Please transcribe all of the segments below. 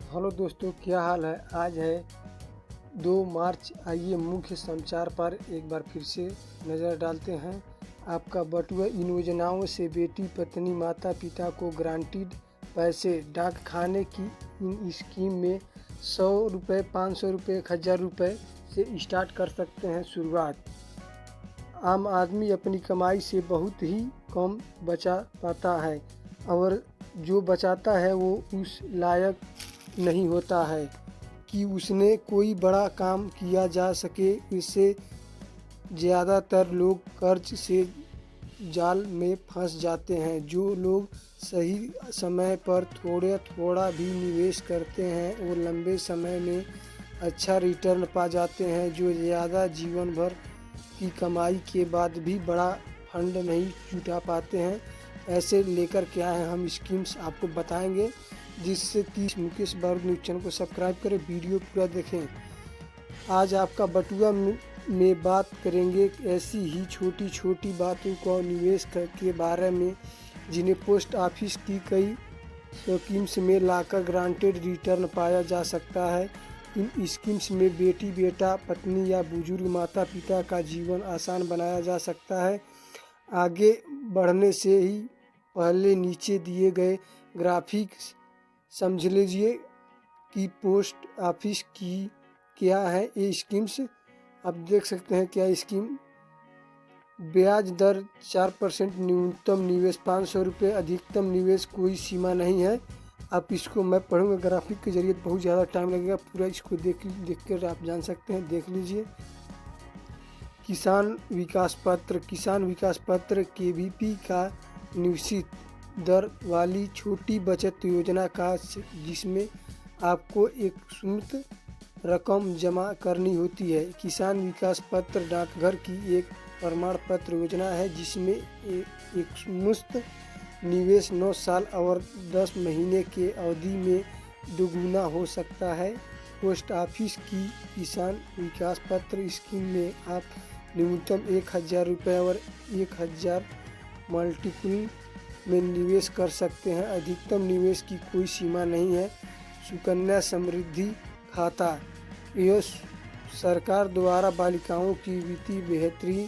Hello दोस्तों, क्या हाल है। आज है 2 मार्च। आइए मुख्य समाचार पर एक बार फिर से नज़र डालते हैं। आपका बटुआ इन योजनाओं से बेटी पत्नी माता पिता को गारंटीड पैसे। डाक खाने की इन स्कीम में 100 रुपये, 500 रुपये, 1000 रुपये से स्टार्ट कर सकते हैं शुरुआत। आम आदमी अपनी कमाई से बहुत ही कम बचा पाता है और जो बचाता है वो उस लायक नहीं होता है कि उसने कोई बड़ा काम किया जा सके। इससे ज़्यादातर लोग कर्ज से जाल में फंस जाते हैं। जो लोग सही समय पर थोड़ा थोड़ा भी निवेश करते हैं वो लंबे समय में अच्छा रिटर्न पा जाते हैं। जो ज़्यादा जीवन भर की कमाई के बाद भी बड़ा फंड नहीं जुटा पाते हैं, ऐसे लेकर क्या है हम स्कीम्स आपको बताएंगे, जिससे कि मुकेश बारूद न्यूज़ चैनल को सब्सक्राइब करें, वीडियो पूरा देखें। आज आपका बटुआ में बात करेंगे ऐसी ही छोटी छोटी बातों को निवेश के बारे में जिन्हें पोस्ट ऑफिस की कई स्कीम्स में लाकर ग्रांटेड रिटर्न पाया जा सकता है। इन स्कीम्स में बेटी बेटा, पत्नी या बुजुर्ग माता पिता का जीवन आसान बनाया जा सकता है। आगे बढ़ने से ही पहले नीचे दिए गए ग्राफिक्स समझ लीजिए कि पोस्ट ऑफिस की क्या है ये स्कीम्स। आप देख सकते हैं क्या स्कीम। ब्याज दर 4%, न्यूनतम निवेश 500 रुपये, अधिकतम निवेश कोई सीमा नहीं है। आप इसको मैं पढ़ूंगा ग्राफिक के जरिए, बहुत ज़्यादा टाइम लगेगा, पूरा इसको देख कर आप जान सकते हैं, देख लीजिए। किसान विकास पत्र केवीपी का निश्चित दर वाली छोटी बचत योजना का, जिसमें आपको एक सीमित रकम जमा करनी होती है। किसान विकास पत्र डाकघर की एक प्रमाण पत्र योजना है जिसमें एक मुश्त निवेश 9 साल और 10 महीने के अवधि में दोगुना हो सकता है। पोस्ट ऑफिस की किसान विकास पत्र स्कीम में आप न्यूनतम 1000 रुपये और 1000 मल्टीपल में निवेश कर सकते हैं। अधिकतम निवेश की कोई सीमा नहीं है। सुकन्या समृद्धि खाता, यह सरकार द्वारा बालिकाओं की वित्तीय बेहतरी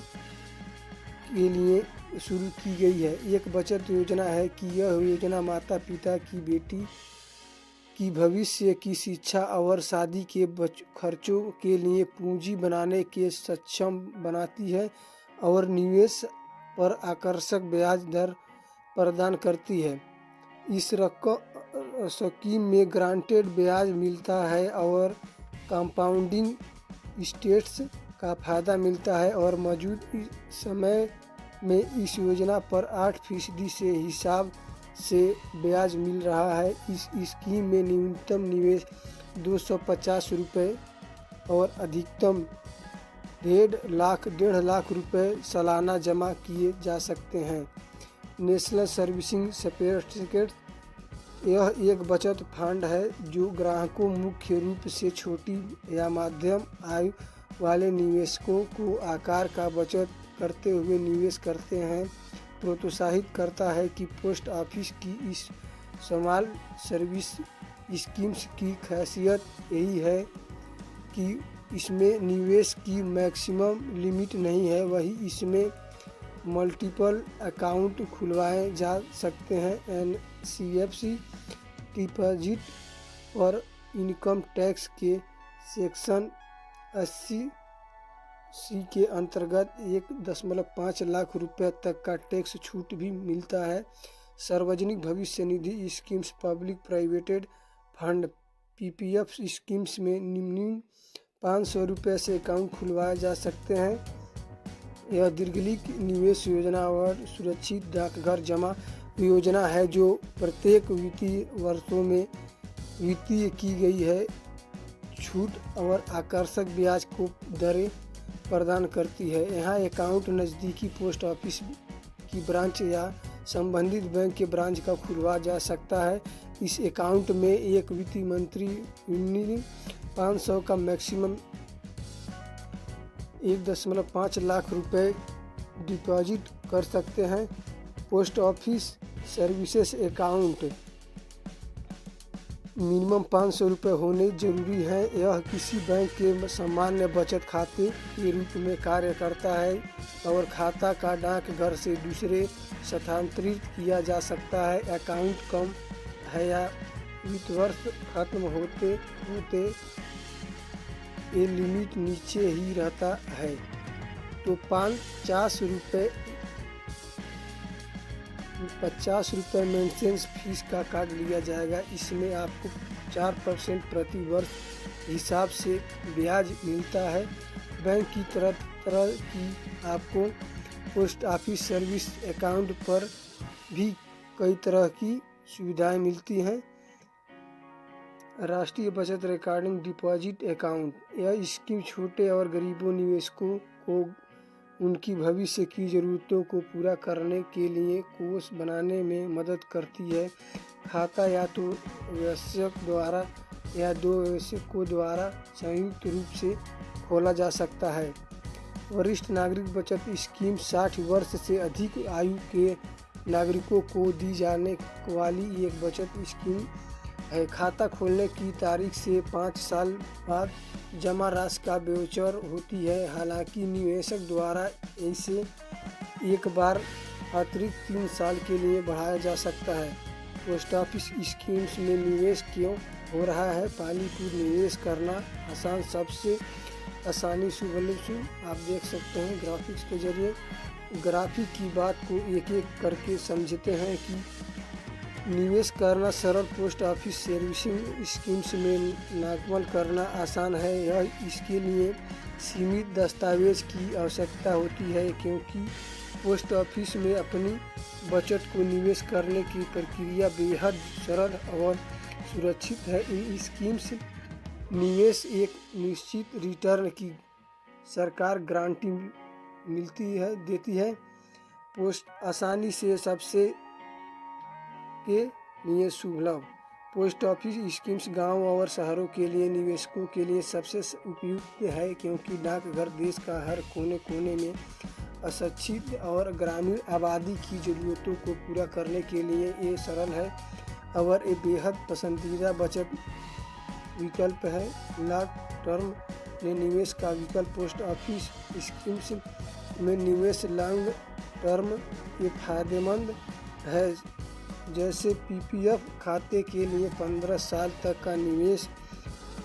के लिए शुरू की गई है। एक बचत योजना है कि यह योजना माता पिता की बेटी की भविष्य की शिक्षा और शादी के खर्चों के लिए पूंजी बनाने के सक्षम बनाती है और निवेश पर आकर्षक ब्याज दर प्रदान करती है। इस स्कीम में ग्रांटेड ब्याज मिलता है और कंपाउंडिंग स्टेट्स का फायदा मिलता है और मौजूदा समय में इस योजना पर 8% से हिसाब से ब्याज मिल रहा है। इस स्कीम में न्यूनतम निवेश 250 रुपये और अधिकतम 1.5 लाख रुपये सालाना जमा किए जा सकते हैं। नेशनल सर्विसिंग सर्टिफिकेट, यह एक बचत फंड है जो ग्राहकों मुख्य रूप से छोटी या मध्यम आयु वाले निवेशकों को आकार का बचत करते हुए निवेश करते हैं प्रोत्साहित करता है। कि पोस्ट ऑफिस की इस स्मॉल सर्विस स्कीम्स की खासियत यही है कि इसमें निवेश की मैक्सिमम लिमिट नहीं है, वही इसमें मल्टीपल अकाउंट खुलवाए जा सकते हैं। NCFC डिपॉजिट पर इनकम टैक्स के सेक्शन 80C के अंतर्गत 1.5 लाख रुपये तक का टैक्स छूट भी मिलता है। सार्वजनिक भविष्य निधि schemes, public provident fund PPF schemes में निम्न 500 रुपये से अकाउंट खुलवाए जा सकते हैं। यह दीर्घकालिक निवेश योजना और सुरक्षित डाकघर जमा योजना है जो प्रत्येक वित्तीय वर्षों में वित्तीय की गई है छूट और आकर्षक ब्याज को दरें प्रदान करती है। यहाँ अकाउंट नज़दीकी पोस्ट ऑफिस की ब्रांच या संबंधित बैंक के ब्रांच का खुलवा जा सकता है। इस अकाउंट में एक वित्त मंत्री 500 का मैक्सिमम 1.5 लाख रुपए डिपॉजिट कर सकते हैं। Post office services account, minimum 500 रुपये होने जरूरी है। यह किसी बैंक के सामान्य बचत खाते के रूप में कार्य करता है और खाता का डाकघर से दूसरे स्थानांतरित किया जा सकता है। अकाउंट कम है या वित्त वर्ष खत्म होते होते ये लिमिट नीचे ही रहता है तो 50 रुपये मेंटेनेंस फीस का काट लिया जाएगा। इसमें आपको 4% प्रति वर्ष हिसाब से ब्याज मिलता है। बैंक की तरह की आपको पोस्ट ऑफिस सर्विस अकाउंट पर भी कई तरह की सुविधाएं मिलती हैं। राष्ट्रीय बचत रिकरिंग डिपॉजिट अकाउंट, यह स्कीम छोटे और गरीबों निवेशकों को उनकी भविष्य की ज़रूरतों को पूरा करने के लिए कोष बनाने में मदद करती है। खाता या तो वयस्क द्वारा या दो वयस्कों द्वारा संयुक्त रूप से खोला जा सकता है। वरिष्ठ नागरिक बचत स्कीम 60 वर्ष से अधिक आयु के नागरिकों को दी जाने वाली एक बचत स्कीम है। खाता खोलने की तारीख से 5 साल बाद जमा राशि का ब्योचर होती है। हालांकि निवेशक द्वारा इसे एक बार अतिरिक्त 3 साल के लिए बढ़ाया जा सकता है। पोस्ट ऑफिस स्कीम्स में निवेश क्यों हो रहा है? पालीपुर निवेश करना आसान, सबसे आसानी सुलभ। आप देख सकते हैं ग्राफिक्स के जरिए। ग्राफिक की बात को एक एक करके समझते हैं कि निवेश करना सरल। पोस्ट ऑफिस सर्विसिंग स्कीम्स में नामकरण करना आसान है। यह इसके लिए सीमित दस्तावेज की आवश्यकता होती है क्योंकि पोस्ट ऑफिस में अपनी बचत को निवेश करने की प्रक्रिया बेहद सरल और सुरक्षित है। इन स्कीम्स निवेश एक निश्चित रिटर्न की सरकार गारंटी देती है। पोस्ट आसानी से सबसे के लिए सुलभ। पोस्ट ऑफिस स्कीम्स गांव और शहरों के लिए निवेशकों के लिए सबसे उपयुक्त है क्योंकि डाकघर देश का हर कोने कोने में अशिक्षित और ग्रामीण आबादी की ज़रूरतों को पूरा करने के लिए ये सरल है और ये बेहद पसंदीदा बचत विकल्प है। लॉन्ग टर्म में निवेश का विकल्प। पोस्ट ऑफिस स्कीम्स में निवेश लॉन्ग टर्म के फायदेमंद है, जैसे पीपीएफ खाते के लिए 15 साल तक का निवेश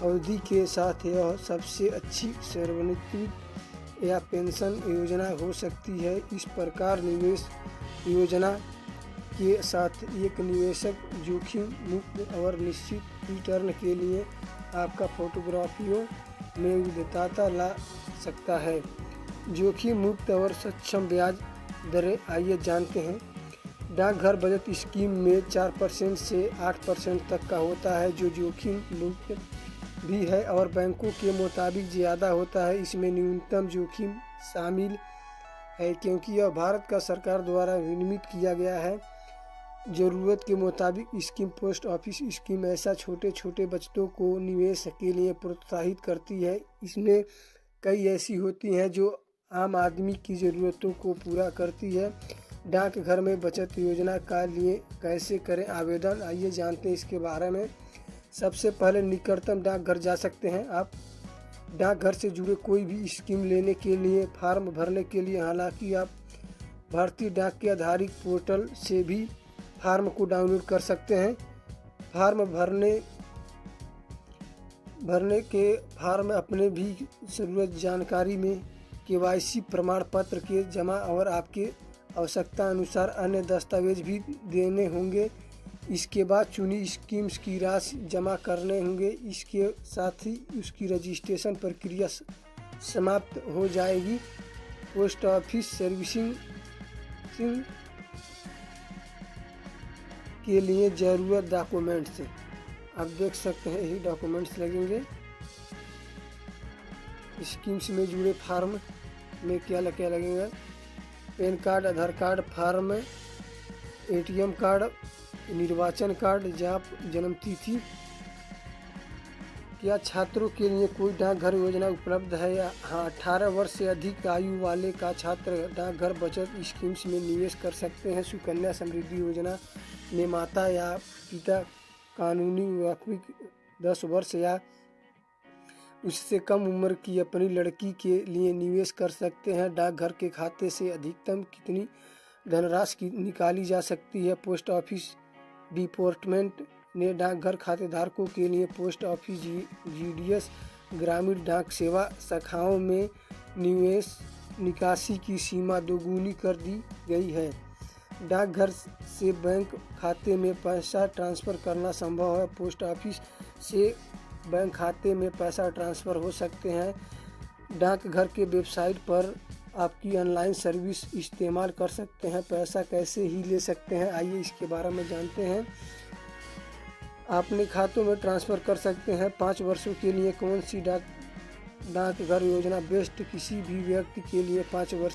अवधि के साथ यह सबसे अच्छी सेवानिवृत्ति या पेंशन योजना हो सकती है। इस प्रकार निवेश योजना के साथ एक निवेशक जोखिम मुक्त और निश्चित रिटर्न के लिए आपका फोटोग्राफियों में विविधता ला सकता है। जोखिम मुक्त और सक्षम ब्याज दरें आइए जानते हैं। डाकघर बचत स्कीम में 4% से 8% तक का होता है जो जोखिम मुक्त भी है और बैंकों के मुताबिक ज़्यादा होता है। इसमें न्यूनतम जोखिम शामिल है क्योंकि यह भारत का सरकार द्वारा विनियमित किया गया है। ज़रूरत के मुताबिक स्कीम। पोस्ट ऑफिस स्कीम ऐसा छोटे छोटे बचतों को निवेश के लिए प्रोत्साहित करती है। इसमें कई ऐसी होती हैं जो आम आदमी की ज़रूरतों को पूरा करती है। डाकघर में बचत योजना का लिए कैसे करें आवेदन, आइए जानते हैं इसके बारे में। सबसे पहले निकटतम डाकघर जा सकते हैं आप। डाकघर से जुड़े कोई भी स्कीम लेने के लिए फॉर्म भरने के लिए हालांकि आप भारतीय डाक के आधारित पोर्टल से भी फॉर्म को डाउनलोड कर सकते हैं। फॉर्म भरने के फॉर्म अपने भी ज़रूरत जानकारी में केवाईसी प्रमाण पत्र के जमा और आपके आवश्यकता अनुसार अन्य दस्तावेज भी देने होंगे। इसके बाद चुनी स्कीम्स की राशि जमा करने होंगे। इसके साथ ही उसकी रजिस्ट्रेशन प्रक्रिया समाप्त हो जाएगी। पोस्ट ऑफिस सर्विसिंग के लिए ज़रूरत डॉक्यूमेंट्स, आप देख सकते हैं यही डॉक्यूमेंट्स लगेंगे। स्कीम्स में जुड़े फार्म में क्या लगेगा? पैन कार्ड, आधार कार्ड, फार्म, एटीएम कार्ड, निर्वाचन कार्ड, जन्म तिथि। क्या छात्रों के लिए कोई डाकघर योजना उपलब्ध है? हाँ, 18 वर्ष से अधिक आयु वाले का छात्र डाकघर बचत स्कीम्स में निवेश कर सकते हैं। सुकन्या समृद्धि योजना में माता या पिता कानूनी वापसी 10 वर्ष या उससे कम उम्र की अपनी लड़की के लिए निवेश कर सकते हैं। डाकघर के खाते से अधिकतम कितनी धनराशि निकाली जा सकती है? पोस्ट ऑफिस डिपार्टमेंट ने डाकघर खातेधारकों के लिए पोस्ट ऑफिस जीडीएस ग्रामीण डाक सेवा शाखाओं में निवेश निकासी की सीमा दोगुनी कर दी गई है। डाकघर से बैंक खाते में पैसा ट्रांसफ़र करना संभव है। पोस्ट ऑफिस से बैंक खाते में पैसा ट्रांसफ़र हो सकते हैं। डाकघर के वेबसाइट पर आपकी ऑनलाइन सर्विस इस्तेमाल कर सकते हैं। पैसा कैसे ही ले सकते हैं, आइए इसके बारे में जानते हैं। अपने खातों में ट्रांसफ़र कर सकते हैं। 5 वर्षों के लिए कौन सी डाकघर योजना बेस्ट? किसी भी व्यक्ति के लिए 5 वर्ष